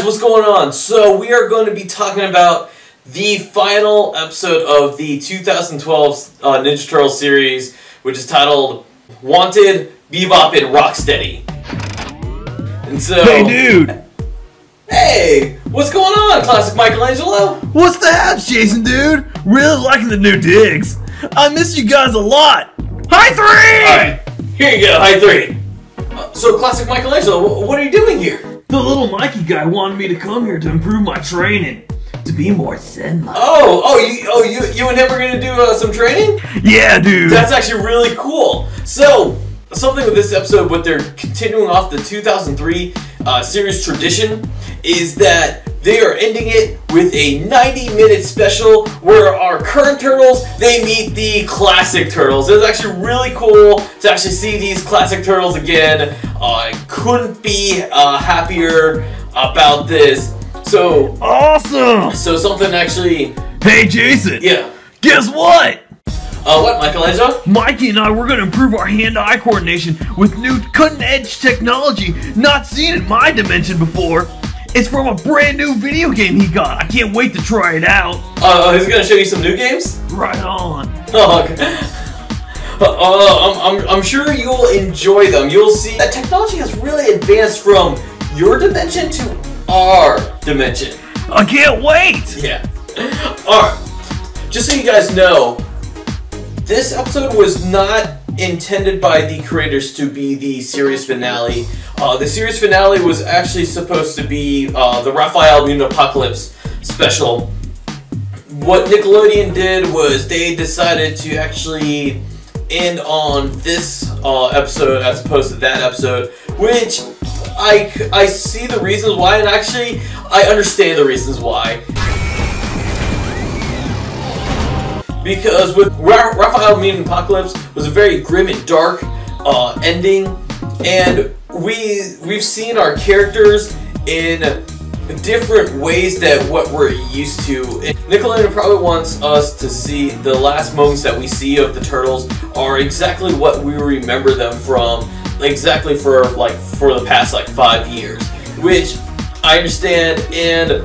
what's going on? So we are going to be talking about the final episode of the 2012 Ninja Turtle series, which is titled Wanted, Bebop, and Rocksteady. And so... Hey, dude! Hey! What's going on, Classic Michelangelo? What's the haps, Jason, dude? Really liking the new digs. I miss you guys a lot. High three! Alright, here you go, high three. So, Classic Michelangelo, what are you doing here? The little Mikey guy wanted me to come here to improve my training. To be more zen-like. You and him are gonna do some training? Yeah, dude. That's actually really cool. So, something with this episode, what they're continuing off the 2003 series tradition, is that they are ending it with a 90-minute special where our current turtles, they meet the classic turtles. It's actually really cool to actually see these classic turtles again. I couldn't be happier about this. So awesome! So something actually... Hey, Jason! Yeah? Guess what? What, Michelangelo? Mikey and I, we're gonna improve our hand-eye coordination with new cutting-edge technology not seen in my dimension before. It's from a brand new video game he got. I can't wait to try it out. He's gonna show you some new games? Right on. Oh, okay. I'm sure you'll enjoy them. You'll see that technology has really advanced from your dimension to our dimension. I can't wait! Yeah. Alright. Just so you guys know, this episode was not intended by the creators to be the series finale. The series finale was actually supposed to be the Raphael Mutant Apocalypse special. What Nickelodeon did was they decided to actually end on this episode as opposed to that episode, which I see the reasons why, and actually I understand the reasons why. Because with Raphael Mutant Apocalypse was a very grim and dark ending, and we've seen our characters in different ways than what we're used to. And Nickelodeon probably wants us to see the last moments that we see of the Turtles are exactly what we remember them from, exactly for the past 5 years, which I understand, and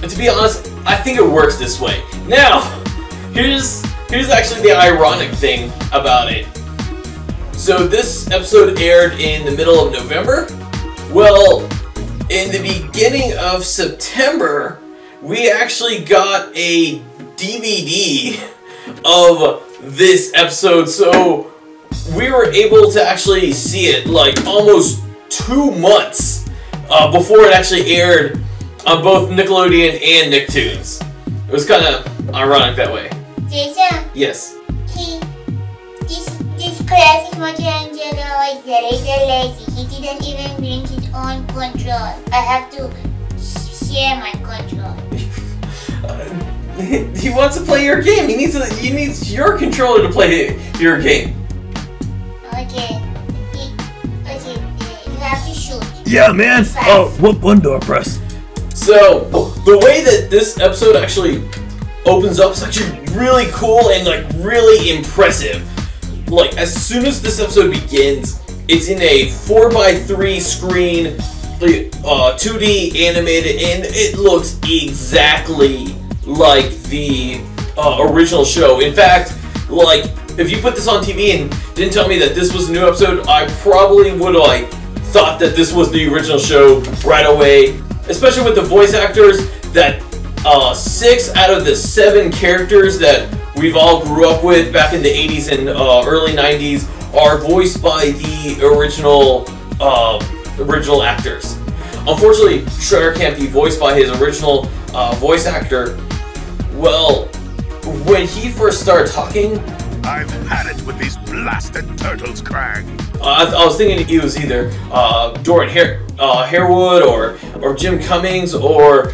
to be honest, I think it works this way. Now, here's actually the ironic thing about it. So this episode aired in the middle of November. Well, in the beginning of September, we actually got a DVD of this episode, so we were able to actually see it almost 2 months before it actually aired on both Nickelodeon and Nicktoons. It was kind of ironic that way. Jason? Yes? This classic Michelangelo is very lazy. He didn't even bring his own control. I have to share my control. He wants to play your game. He needs your controller to play your game. Okay. You have to shoot. Yeah, man. Oh, what button do I press? So, the way that this episode actually opens up is actually really cool and really impressive. As soon as this episode begins, it's in a 4x3 screen, 2D animated, and it looks exactly like the original show. In fact, if you put this on TV and didn't tell me that this was a new episode, I probably would have thought that this was the original show right away. Especially with the voice actors, that 6 out of the 7 characters that we've all grew up with back in the 80s and early 90s are voiced by the original actors. Unfortunately, Shredder can't be voiced by his original voice actor. Well, when he first started talking, I've had it with these blasted turtles, Krang. I was thinking he was either Doran Harewood or Jim Cummings or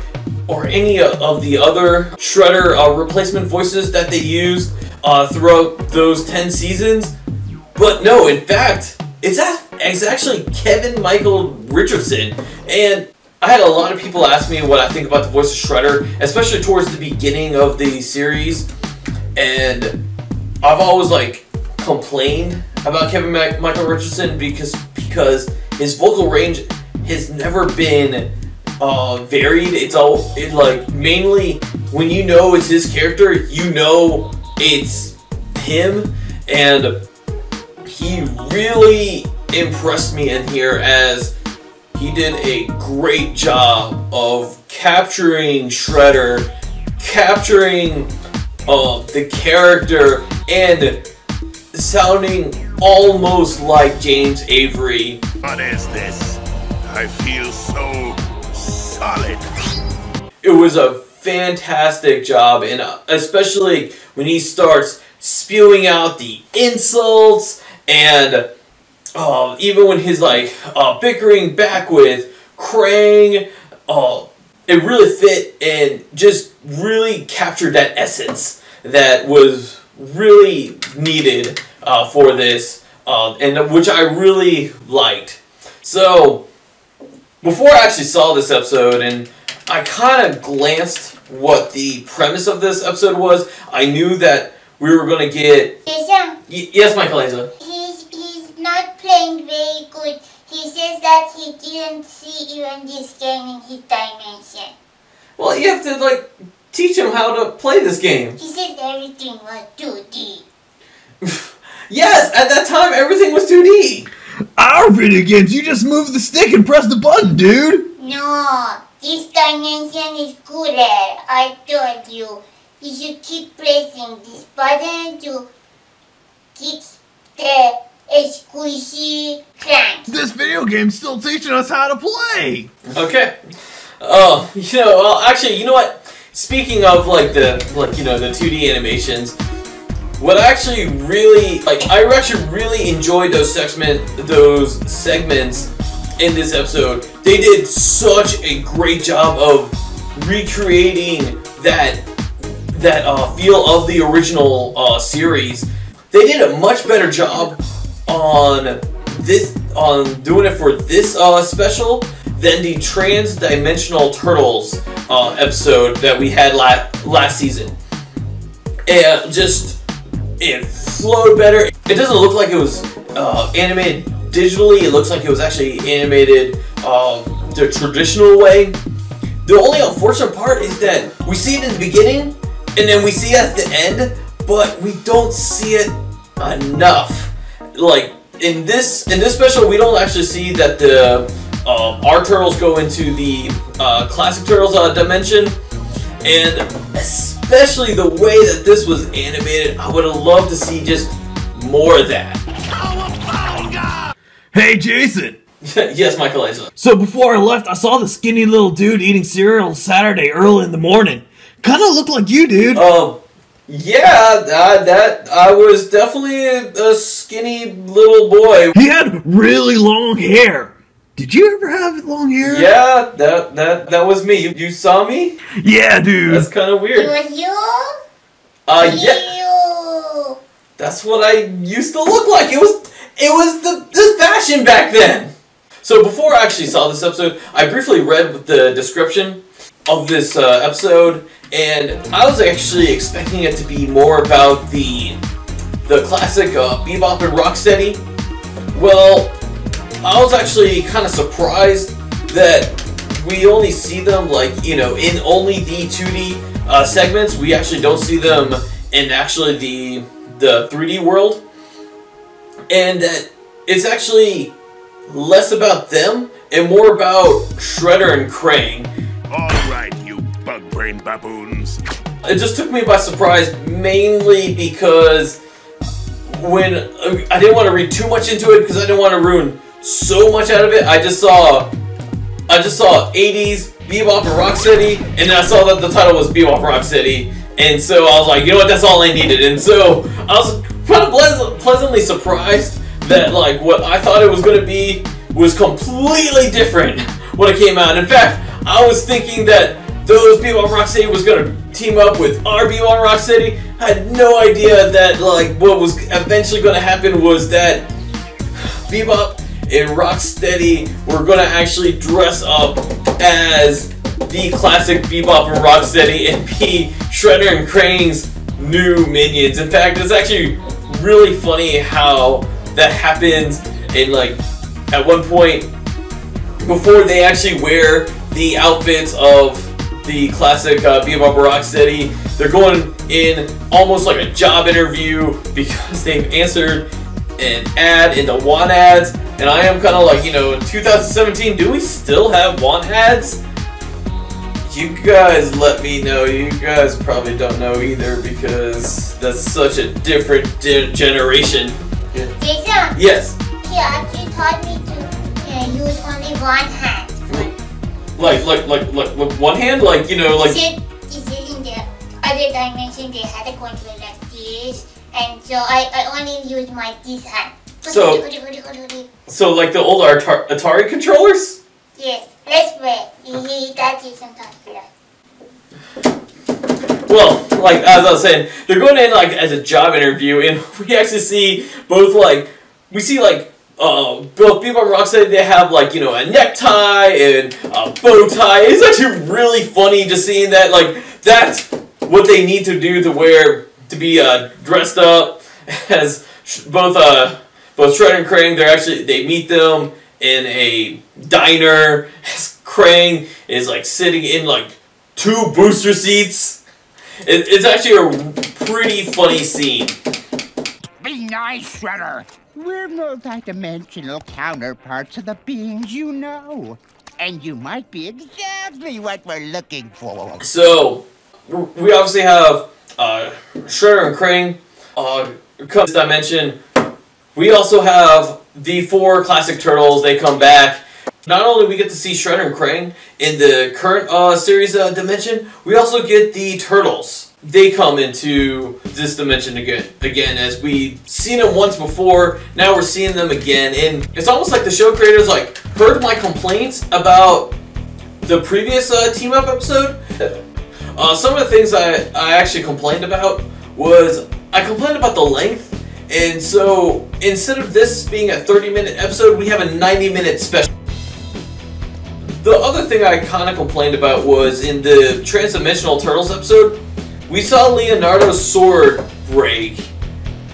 any of the other Shredder replacement voices that they used throughout those 10 seasons. But no, in fact, it's actually Kevin Michael Richardson. And I had a lot of people ask me what I think about the voice of Shredder, especially towards the beginning of the series. And I've always complained about Kevin Michael Richardson because his vocal range has never been varied. It's like mainly when you know it's his character, you know it's him, and he really impressed me in here as he did a great job of capturing Shredder, capturing the character, and sounding almost like James Avery. What is this? I feel so solid. It was a fantastic job, and especially when he starts spewing out the insults, and even when he's like bickering back with Krang, it really fit and just really captured that essence that was really needed for this, and which I really liked. So before I actually saw this episode, and I kind of glanced what the premise of this episode was, I knew that we were going to get... Yes, Michelangelo? He's not playing very good. He says that he didn't see even this game in his dimension. Well, you have to, like, teach him how to play this game. He said everything was 2D. Yes, at that time, everything was 2D. Our video games, you just move the stick and press the button, dude. No, this dimension is cooler. I told you. You should keep pressing this button to keep the squishy crank. This video game's still teaching us how to play. Okay. Actually, you know what? Speaking of the 2D animations, what I actually really I actually really enjoyed those segments in this episode. They did such a great job of recreating that feel of the original series. They did a much better job on doing it for this special than the Trans-Dimensional Turtles episode that we had last season. And it flowed better. It doesn't look like it was animated digitally. It looks like it was actually animated the traditional way. The only unfortunate part is that we see it in the beginning, and then we see it at the end, but we don't see it enough. Like in this special, we don't actually see that the our turtles go into the classic Turtles dimension, and especially the way that this was animated, I would have loved to see just more of that. Hey, Jason. Yes, Michelangelo. So before I left, I saw the skinny little dude eating cereal Saturday early in the morning. Kind of looked like you, dude. Yeah, that I was definitely a skinny little boy. He had really long hair. Did you ever have long hair? Yeah, that was me. You saw me? Yeah, dude. That's kind of weird. It was you? Yeah. You. That's what I used to look like. It was the fashion back then. So before I actually saw this episode, I briefly read the description of this episode, and I was actually expecting it to be more about the classic Bebop and Rocksteady. Well, I was actually kind of surprised that we only see them in only the 2D segments. We actually don't see them in actually the 3D world, and that it's actually less about them and more about Shredder and Krang. Alright, you bug-brained baboons. It just took me by surprise, mainly because when I didn't want to read too much into it because I didn't want to ruin so much out of it. I just saw 80s Bebop and Rocksteady, and then I saw that the title was Bebop and Rocksteady, and so I was like, you know what, that's all I needed. And so I was kind of pleasantly surprised that what I thought it was going to be was completely different when it came out. In fact, I was thinking that those Bebop and Rocksteady was going to team up with our Bebop and Rocksteady. I had no idea that what was eventually going to happen was that Bebop and Rocksteady were going to actually dress up as the classic Bebop and Rocksteady and be Shredder and Krang's new minions. In fact, it's actually really funny how that happens. And at one point, before they actually wear the outfits of the classic Bebop and Rocksteady. They're going in almost like a job interview because they've answered an ad in the want ads. And I am kind of like, you know, in 2017, do we still have want ads? You guys let me know. You guys probably don't know either because that's such a different generation. Jason? Yes. He actually taught me to use only one hand. Like one hand? Like, you know, like... Is it in the other dimension they had a control like this? And so I only use my this hand. So like the old Atari controllers? Yes, let's play. He does it sometimes. Well, like as I was saying, they're going in like as a job interview, and we actually see both like both Bebop and Rocksteady. They have like, you know, a necktie and a bow tie. It's actually really funny just seeing that. Like that's what they need to do to wear to be dressed up as both Shredder and Krang. They meet them in a diner. Krang is like sitting in like 2 booster seats. It's actually a pretty funny scene. Be nice, Shredder. We're multi-dimensional counterparts of the beings you know. And you might be exactly what we're looking for. So, we obviously have Shredder and Krang come to this dimension. We also have the 4 classic turtles. They come back. Not only we get to see Shredder and Krang in the current series dimension, we also get the turtles. They come into this dimension again, as we've seen them once before. Now we're seeing them again, and it's almost like the show creators like heard my complaints about the previous team up episode. Some of the things I actually complained about was I complained about the length, and so instead of this being a 30-minute episode, we have a 90-minute special. The other thing I kind of complained about was in the Transdimensional Turtles episode, we saw Leonardo's sword break,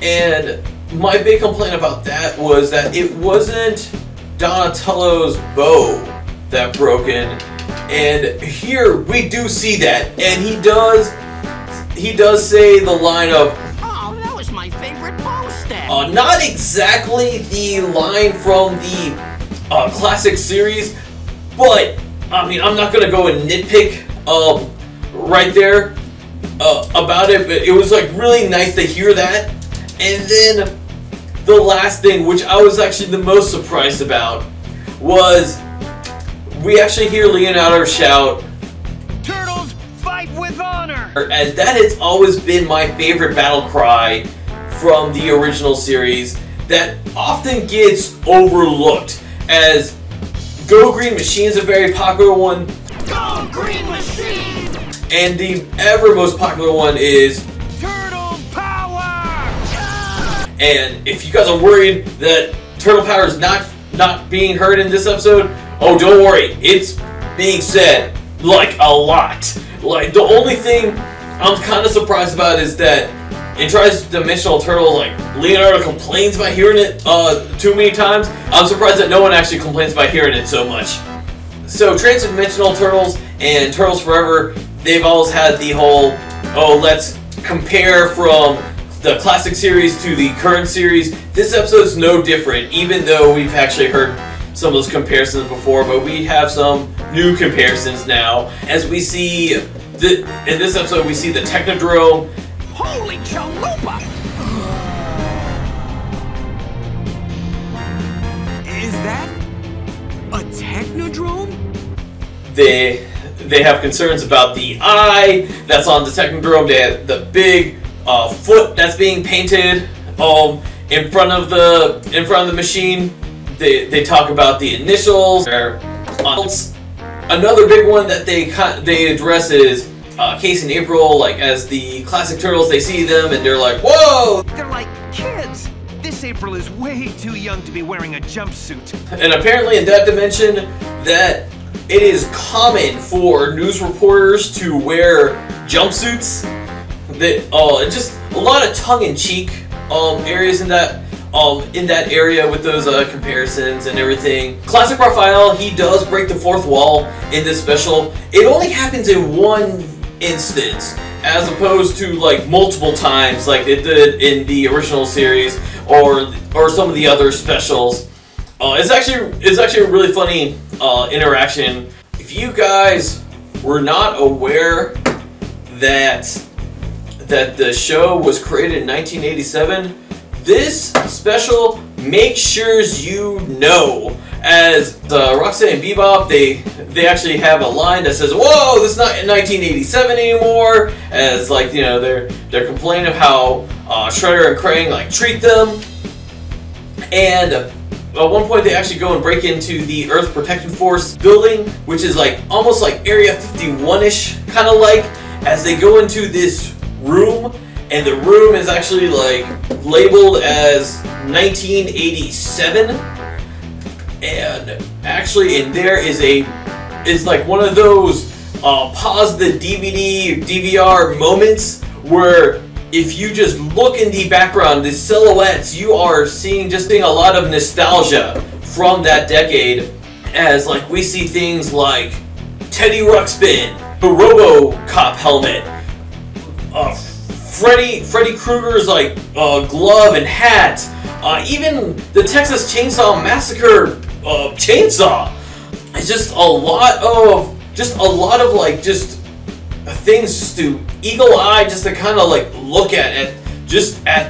and my big complaint about that was that it wasn't Donatello's bow that broken, and here we do see that, and he does say the line of, "Oh, that was my favorite bow step." Not exactly the line from the classic series. But, I mean, I'm not going to go and nitpick right there about it, but it was like really nice to hear that. And then the last thing, which I was actually the most surprised about, was we actually hear Leonardo shout, "Turtles, fight with honor!" As that has always been my favorite battle cry from the original series that often gets overlooked, as Go Green Machine is a very popular one. Go Green Machine! And the ever most popular one is Turtle Power! And if you guys are worried that Turtle Power is not being heard in this episode, oh, don't worry. It's being said like a lot. Like the only thing I'm kind of surprised about is that in Tri-Dimensional Turtles, like Leonardo complains about hearing it too many times. I'm surprised that no one actually complains about hearing it so much. So Trans-Dimensional Turtles and Turtles Forever, they've always had the whole, oh, let's compare from the classic series to the current series. This episode's no different, even though we've actually heard some of those comparisons before, but we have some new comparisons now. As we see, in this episode, we see the Technodrome. Holy chalupa! Is that a Technodrome? They have concerns about the eye that's on the Technodrome. They have the big foot that's being painted in front of the machine. They talk about the initials. Another big one that they address is Casey and April. Like as the classic Turtles, they see them and they're like, "Whoa!" They're like kids. This April is way too young to be wearing a jumpsuit. And apparently in that dimension, that it is common for news reporters to wear jumpsuits. That just a lot of tongue-in-cheek areas in that in that area with those comparisons and everything. Classic Raphael, he does break the fourth wall in this special. It only happens in one instance, as opposed to like multiple times like it did in the original series or some of the other specials. It's actually a really funny interaction. If you guys were not aware that the show was created in 1987, this special makes sure you know. As Rocksteady and Bebop, they actually have a line that says, "Whoa, this is not in 1987 anymore." As like, you know, they're complaining of how Shredder and Krang like treat them. And at one point, they actually go and break into the Earth Protection Force building, which is like almost like Area 51-ish, kind of like. As they go into this room, and the room is actually like labeled as 1987. And actually in there is like one of those pause the DVD DVR moments where if you just look in the background, the silhouettes, you are seeing a lot of nostalgia from that decade. As like we see things like Teddy Ruxpin, the RoboCop helmet, Freddy Krueger's like glove and hat, even the Texas Chainsaw Massacre chainsaw. It's just a lot of like just things just to eagle eye, just to kind of like look at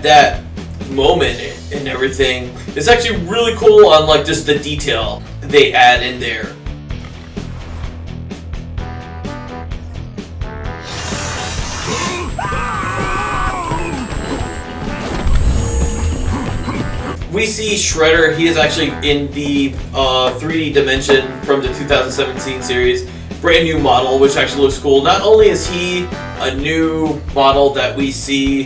that moment and everything. It's actually really cool on like just the detail they add in there. We see Shredder. He is actually in the 3D dimension from the 2017 series. Brand new model, which actually looks cool. Not only is he a new model that we see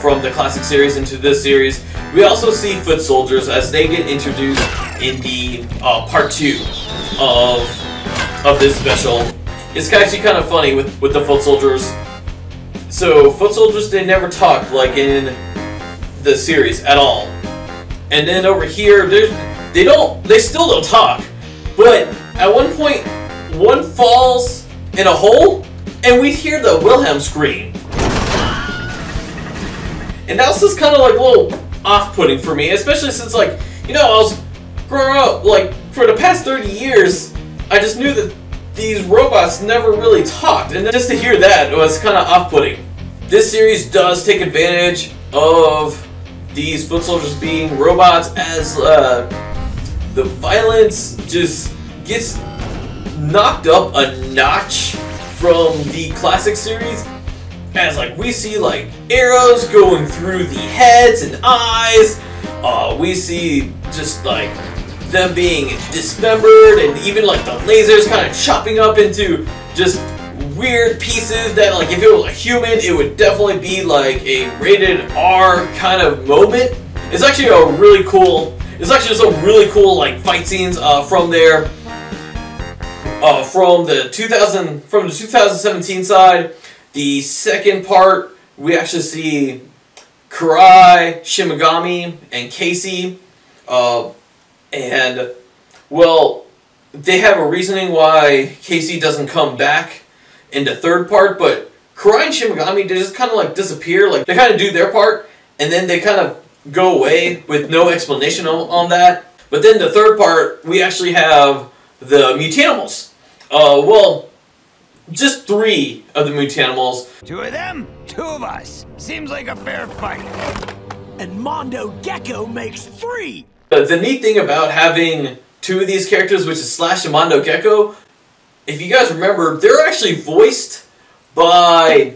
from the classic series into this series, we also see foot soldiers as they get introduced in the part 2 of this special. It's actually kind of funny with the foot soldiers. So foot soldiers, they never talk like in the series at all. And then over here, they still don't talk. But at one point, one falls in a hole, and we hear the Wilhelm scream. And that was just kind of like a little off-putting for me, especially since, like, you know, I was growing up, like, for the past 30 years, I just knew that these robots never really talked, and just to hear that was kind of off-putting. This series does take advantage of these foot soldiers being robots, as the violence just gets knocked up a notch from the classic series, as like we see like arrows going through the heads and eyes. We see just like them being dismembered, and even like the lasers kind of chopping up into just weird pieces that, like, if it was a human, it would definitely be like a rated R kind of moment. It's actually it's actually some really cool like fight scenes from there. From the 2017 side. The second part, we actually see Karai, Shin Megami, and Casey. And well, they have a reasoning why Casey doesn't come back in the third part, but Karai and Shin Megami, they just kind of like disappear. Like, they kind of do their part, and then they kind of go away with no explanation on that. But then the third part, we actually have the Mutanimals. Well, just 3 of the Mutanimals. 2 of them, 2 of us. Seems like a fair fight. And Mondo Gecko makes 3! The neat thing about having 2 of these characters, which is Slash and Mondo Gecko, if you guys remember, they're actually voiced by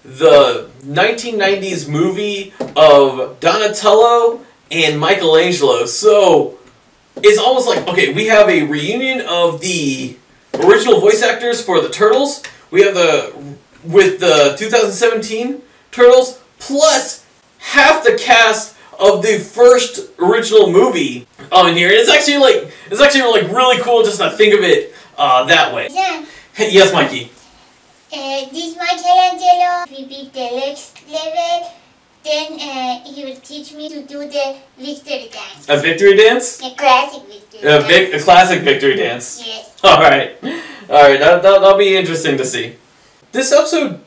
the 1990s movie of Donatello and Michelangelo. So it's almost like, okay, we have a reunion of the original voice actors for the Turtles. We have with the 2017 Turtles, plus half the cast of the first original movie in here. It's actually like really cool just to think of it that way. Yeah. Yes, Mikey. This Michelangelo, we beat the next level. then he will teach me to do the victory dance. A victory dance? A classic victory dance. A classic victory dance. Yes. Alright. Alright, that'll be interesting to see. This episode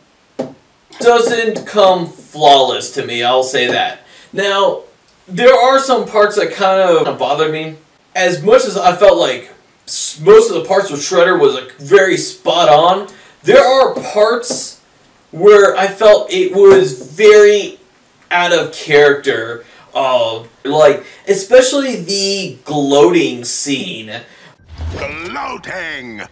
doesn't come flawless to me, I'll say that. Now, there are some parts that kind of bothered me. As much as I felt like most of the parts with Shredder was like very spot on, there are parts where I felt it was very out of character. Like, especially the gloating scene. Gloating!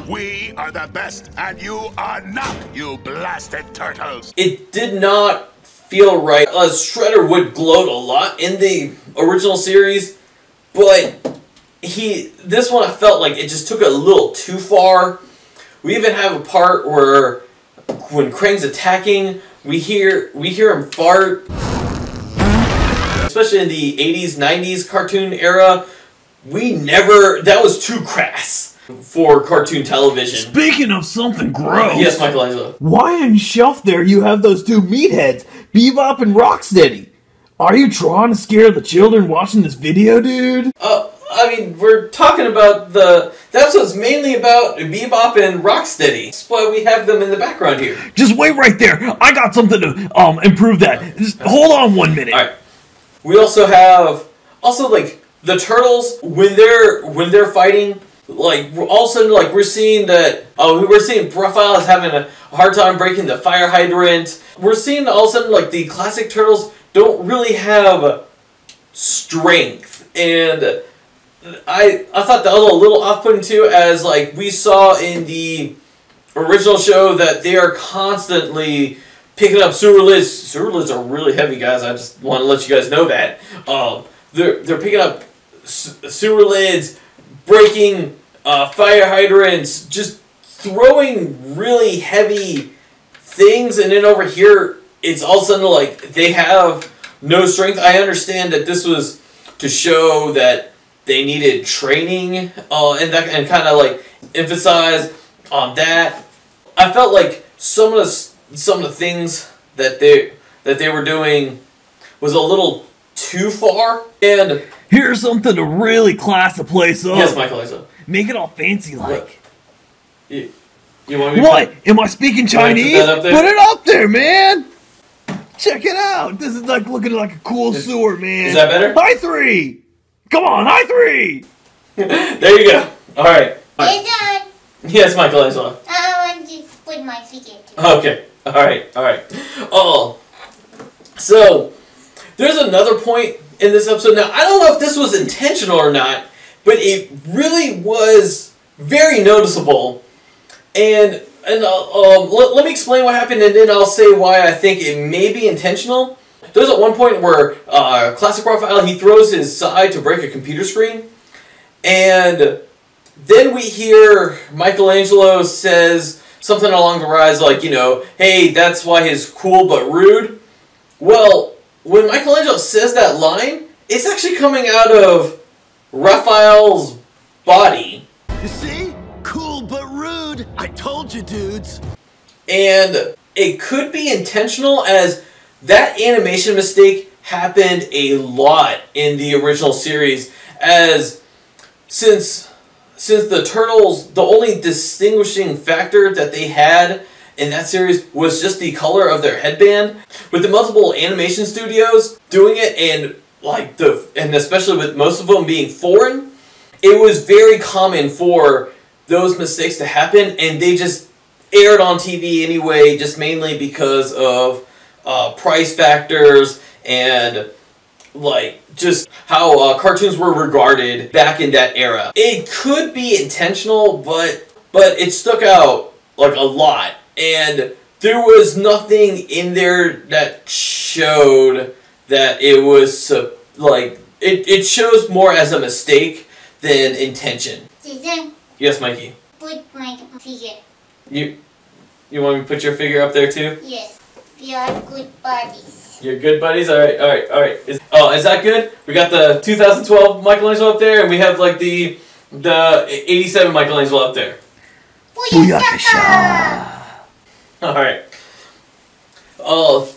We are the best, and you are not, you blasted turtles! It did not feel right. Shredder would gloat a lot in the original series, but this one I felt like it just took it a little too far. We even have a part where when Krang's attacking, we hear him fart. Especially in the 80s, 90s cartoon era, that was too crass for cartoon television. Speaking of something gross. Yes, Michelangelo. Why on your shelf there you have those two meatheads, Bebop and Rocksteady? Are you trying to scare the children watching this video, dude? I mean, we're talking about the episode's mainly about Bebop and Rocksteady. That's why we have them in the background here. Just wait right there. I got something to improve that. Just hold on 1 minute. Alright. We also have like the turtles when they're fighting, like all of a sudden like we're seeing Raphael is having a hard time breaking the fire hydrant. We're seeing all of a sudden like the classic turtles don't really have strength, and I thought that was a little off-putting too, as like we saw in the original show that they are constantly picking up sewer lids. Sewer lids are really heavy, guys. I just want to let you guys know that. They're picking up sewer lids, breaking fire hydrants, just throwing really heavy things, and then over here it's all of a sudden like they have no strength. I understand that this was to show that they needed training, and kind of like emphasize on that. I felt like some of the things that they were doing was a little too far. And here's something to really class the place up. Yes, Michelangelo. Make it all fancy like. You want me what? Am I speaking Chinese? Put it up there, man. Check it out. This is like looking like a cool sewer, man. Is that better? High 3. Come on, high 3. There you go. All right. Yes, Yes, Michelangelo. I want to put my figure too. Okay. All right. Oh, so there's another point in this episode. Now I don't know if this was intentional or not, but it really was very noticeable. And let me explain what happened, and then I'll say why I think it may be intentional. There's at one point where Classic Raphael, he throws his side to break a computer screen, and then we hear Michelangelo says something along the lines like, hey, that's why he's cool but rude. Well, when Michelangelo says that line, it's actually coming out of Raphael's body. You see? Cool but rude. I told you, dudes. And it could be intentional, as that animation mistake happened a lot in the original series, as since the Turtles, the only distinguishing factor that they had in that series was just the color of their headband. With the multiple animation studios doing it, and especially with most of them being foreign, it was very common for those mistakes to happen, and they just aired on TV anyway, just mainly because of price factors and like just how cartoons were regarded back in that era. It could be intentional, but it stuck out like a lot, and there was nothing in there that showed that it was like it shows more as a mistake than intention. Susan, Yes, Mikey. put my figure. You want me to put your figure up there too? Yes, we are good buddies. You're good buddies? Alright. Is that good? We got the 2012 Michelangelo up there, and we have like the 87 Michelangelo up there. Booyakasha! Alright.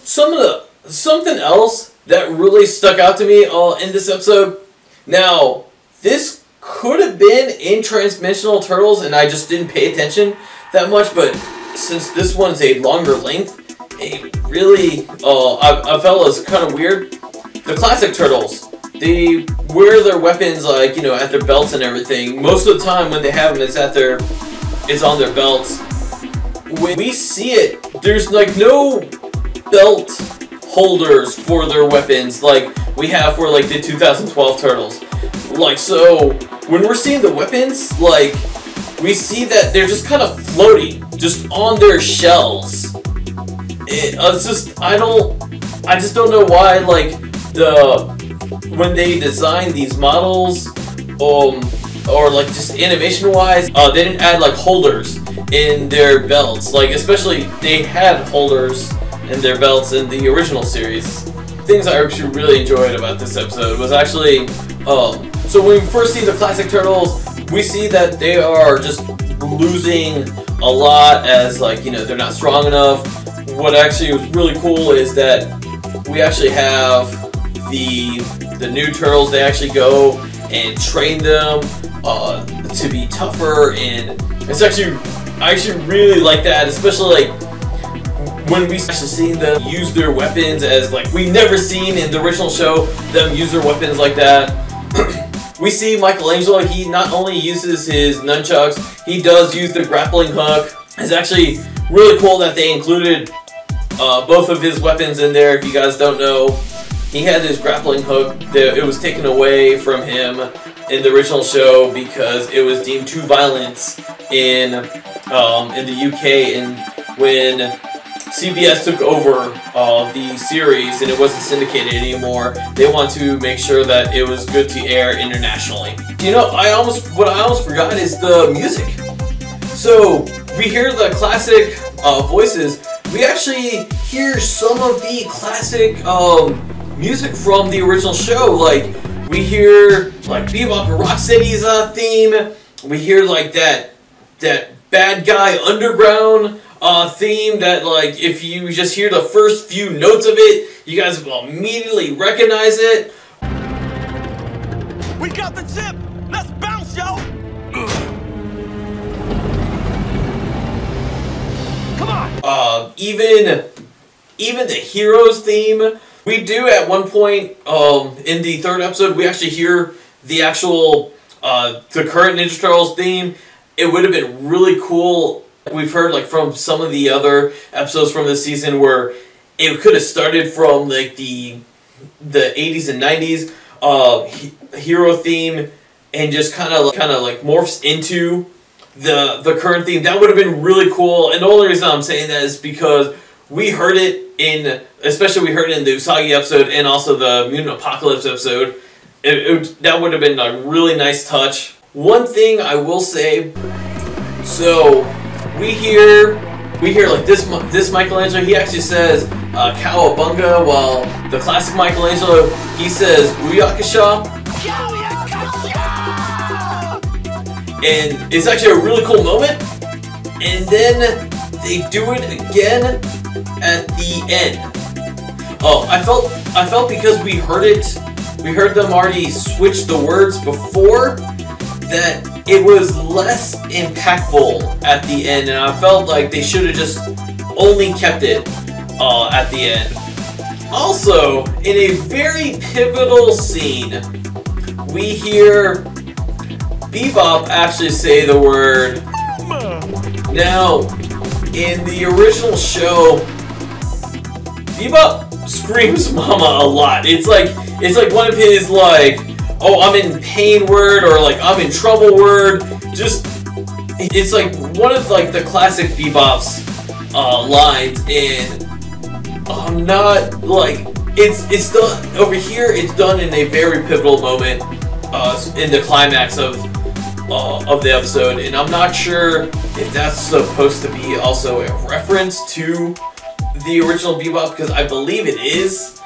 Some something else that really stuck out to me in this episode. Now, this could have been in Transdimensional Turtles, and I just didn't pay attention that much, but since this one's a longer length, it really, I felt it was kind of weird. The classic Turtles, they wear their weapons, like, you know, at their belts and everything. Most of the time when they have them, it's on their belts. When we see it, there's like no belt holders for their weapons like we have for like the 2012 Turtles. Like, so when we're seeing the weapons, like, we see that they're just kind of floating, just on their shells. It's just, I just don't know why, like, when they designed these models, or like just animation wise, they didn't add like holders in their belts. Like, especially they had holders in their belts in the original series. Things I actually really enjoyed about this episode was actually, so when we first see the classic Turtles, we see that they are just losing a lot as, like, you know, they're not strong enough. What actually was really cool is that we actually have the new Turtles. They actually go and train them to be tougher, and it's actually, I actually really like that, especially like when we actually see them use their weapons as, like, we've never seen in the original show them use their weapons like that. We see Michelangelo, he not only uses his nunchucks, he does use the grappling hook. It's actually really cool that they included both of his weapons in there. If you guys don't know, he had this grappling hook that it was taken away from him in the original show because it was deemed too violent in the UK, and when CBS took over the series and it wasn't syndicated anymore, they want to make sure that it was good to air internationally. You know, what I almost forgot is the music. So we hear the classic voices. We actually hear some of the classic music from the original show. Like, we hear like Bebop and Rocksteady's theme. We hear like that Bad Guy Underground theme that, like, if you just hear the first few notes of it, you guys will immediately recognize it. We got the zip! Let's bounce, yo! Come on! Even the Heroes theme, we do at one point in the third episode, we actually hear the actual the current Ninja Turtles theme. It would have been really cool. We've heard, like, from some of the other episodes from this season where it could have started from like the 80s and 90s hero theme and just kind of like morphs into the current theme. That would have been really cool. And the only reason I'm saying that is because we heard it especially we heard it in the Usagi episode and also the Mutant Apocalypse episode. That would have been a really nice touch. One thing I will say, so we hear like this Michelangelo, he actually says Cowabunga, while the classic Michelangelo, he says Booyakasha. And it's actually a really cool moment. And then they do it again at the end. Oh, I felt because we heard them already switch the words before, that it was less impactful at the end, and I felt like they should have just only kept it at the end. Also, in a very pivotal scene, we hear Bebop actually say the word. Now, in the original show, Bebop screams "Mama" a lot. It's like one of his, like, oh, I'm in pain word, or like I'm in trouble word. Just, it's like one of like the classic Bebop's lines, and I'm not like, it's done over here. It's done in a very pivotal moment in the climax of the episode, and I'm not sure if that's supposed to be also a reference to the original Bebop, because I believe it is.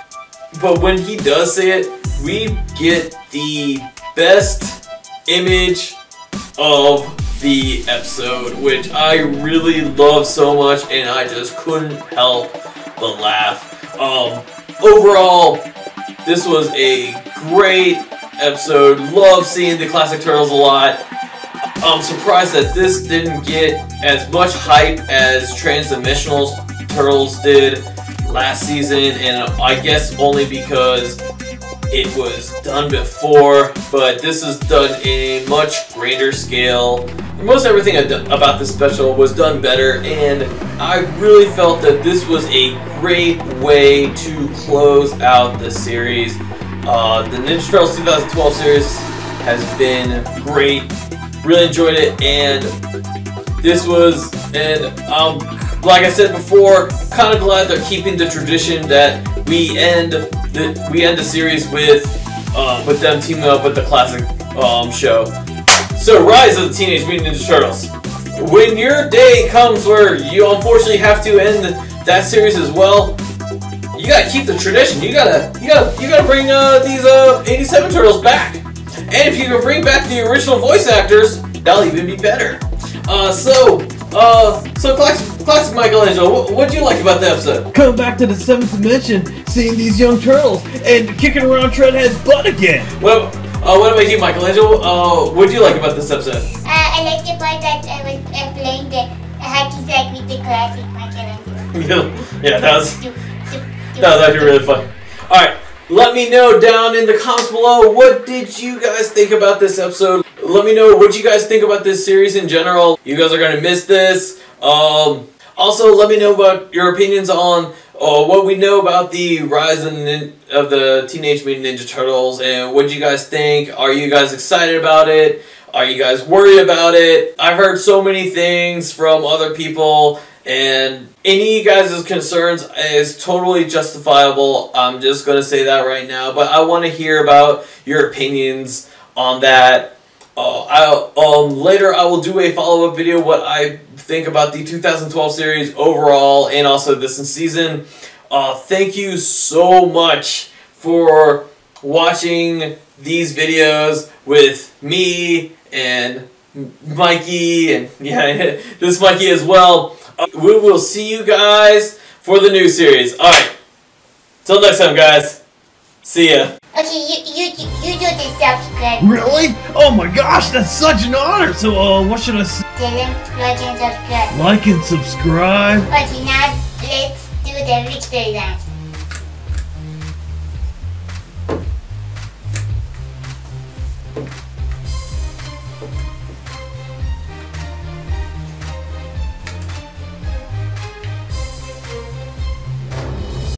But when he does say it, we get the best image of the episode, which I really love so much, and I just couldn't help but laugh. overall, this was a great episode. Love seeing the classic Turtles a lot. I'm surprised that this didn't get as much hype as Transdimensional Turtles did last season, and I guess only because it was done before, but this is done in a much greater scale. Most everything about this special was done better, and I really felt that this was a great way to close out the series. The Ninja Turtles 2012 series has been great. Really enjoyed it, and this was, like I said before, kind of glad they're keeping the tradition that we end the series with them teaming up with the classic show. So, Rise of the Teenage Mutant Ninja Turtles. When your day comes where you unfortunately have to end that series as well, you gotta keep the tradition. You gotta bring these 87 Turtles back. And if you can bring back the original voice actors, that'll even be better. So Classic Michelangelo, what'd you like about the episode? Coming back to the 7th dimension, seeing these young turtles, and kicking around Shredhead's butt again. What about you, Michelangelo? What'd you like about this episode? I like the part that I was playing the hacky sack with the classic Michelangelo. Yeah, that was actually really fun. Alright, let me know down in the comments below, what did you guys think about this episode? Let me know what you guys think about this series in general. You guys are going to miss this. Also, let me know about your opinions on what we know about the rise of the Teenage Mutant Ninja Turtles, and what do you guys think? Are you guys excited about it? Are you guys worried about it? I've heard so many things from other people, and any of you guys' concerns is totally justifiable. I'm just going to say that right now, but I want to hear about your opinions on that. Later I will do a follow-up video what I think about the 2012 series overall, and also this season. Thank you so much for watching these videos with me and Mikey, and yeah, this Mikey as well. We will see you guys for the new series. Alright, till next time, guys. See ya. Okay, you do the subscribe. Really? Oh my gosh, that's such an honor. So, what should I say? Tell them like and subscribe. Like and subscribe. Okay, now let's do the victory dance.